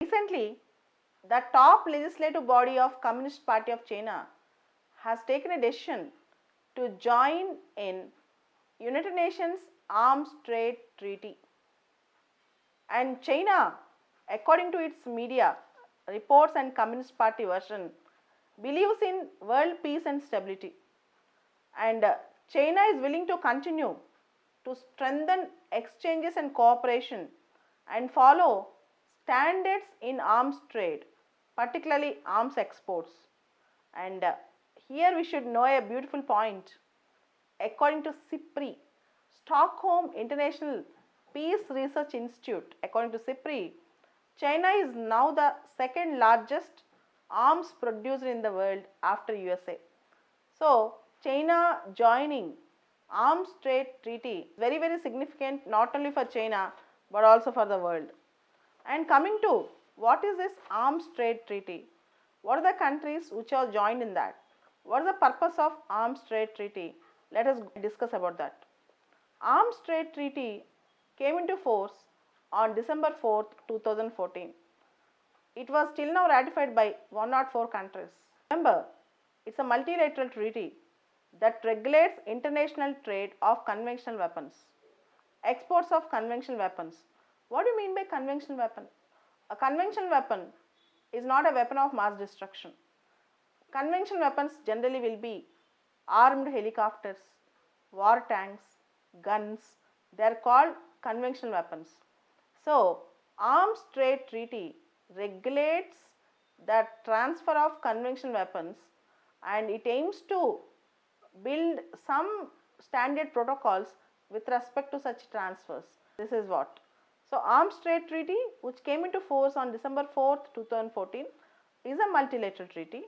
Recently, the top legislative body of Communist Party of China has taken a decision to join in United Nations Arms Trade Treaty. And China, according to its media reports and Communist Party version, believes in world peace and stability. And China is willing to continue to strengthen exchanges and cooperation and follow standards in arms trade, particularly arms exports. And here we should know a beautiful point. According to SIPRI, Stockholm International Peace Research Institute, according to SIPRI, China is now the second largest arms producer in the world after USA. So, China joining arms trade treaty very significant not only for China but also for the world. And coming to what is this arms trade treaty? What are the countries which are joined in that? What is the purpose of arms trade treaty? Let us discuss about that. Arms trade treaty came into force on December 4th, 2014. It was till now ratified by 104 countries. Remember, it's a multilateral treaty that regulates international trade of conventional weapons, exports of conventional weapons. What do you mean by conventional weapon? A conventional weapon is not a weapon of mass destruction. Conventional weapons generally will be armed helicopters, war tanks, guns. They are called conventional weapons. So, arms trade treaty regulates the transfer of conventional weapons and it aims to build some standard protocols with respect to such transfers. This is what. So, Arms Trade Treaty, which came into force on December 4th, 2014, is a multilateral treaty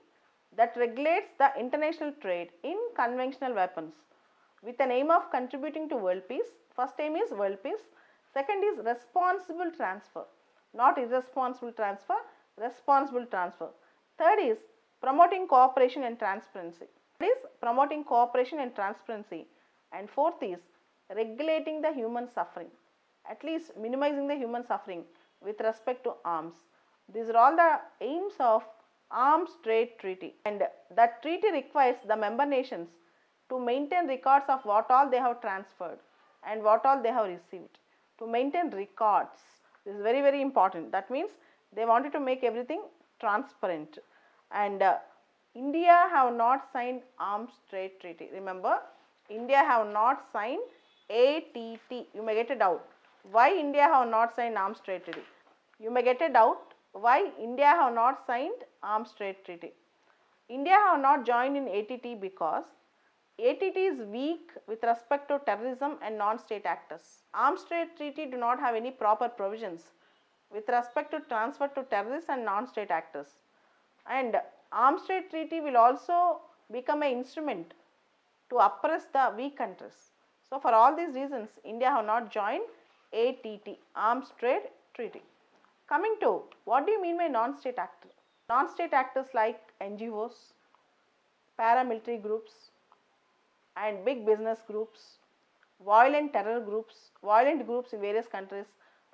that regulates the international trade in conventional weapons with an aim of contributing to world peace. First aim is world peace, second is responsible transfer, not irresponsible transfer, responsible transfer. Third is promoting cooperation and transparency. Third is promoting cooperation and transparency. And fourth is regulating the human suffering, at least minimizing the human suffering with respect to arms. These are all the aims of Arms Trade Treaty, and that treaty requires the member nations to maintain records of what all they have transferred and what all they have received. To maintain records, this is very important. That means they wanted to make everything transparent. And India have not signed Arms Trade Treaty. Remember, India have not signed ATT. You may get a doubt. Why India have not signed Arms Trade Treaty? You may get a doubt why India have not signed Arms Trade Treaty. India have not joined in ATT because ATT is weak with respect to terrorism and non-state actors. Arms Trade Treaty do not have any proper provisions with respect to transfer to terrorists and non-state actors. And Arms Trade Treaty will also become an instrument to oppress the weak countries. So, for all these reasons, India have not joined ATT, Arms Trade Treaty. Coming to what do you mean by non-state actor? Non-state actors like NGOs, paramilitary groups and big business groups, violent terror groups, violent groups in various countries,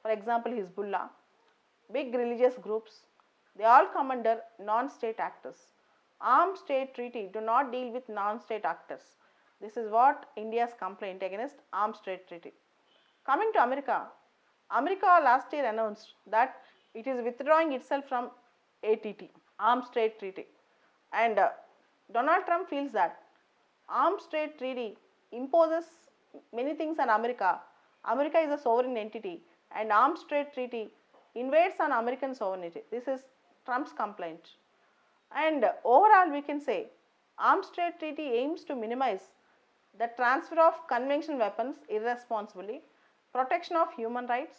for example Hezbollah, big religious groups, they all come under non-state actors. Armed State Treaty do not deal with non-state actors. This is what India's complaint against Armed State Treaty. Coming to America, America last year announced that it is withdrawing itself from ATT, Armed Trade Treaty, and Donald Trump feels that Armed Trade Treaty imposes many things on America. America is a sovereign entity and Armed Trade Treaty invades on American sovereignty. This is Trump's complaint. And overall we can say Armed Trade Treaty aims to minimize the transfer of conventional weapons irresponsibly, protection of human rights,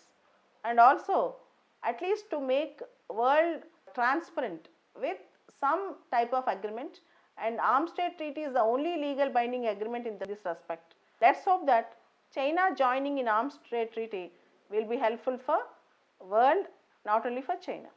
and also at least to make world transparent with some type of agreement, and Arms Trade Treaty is the only legal binding agreement in this respect. Let's hope that China joining in Arms Trade Treaty will be helpful for world, not only for China.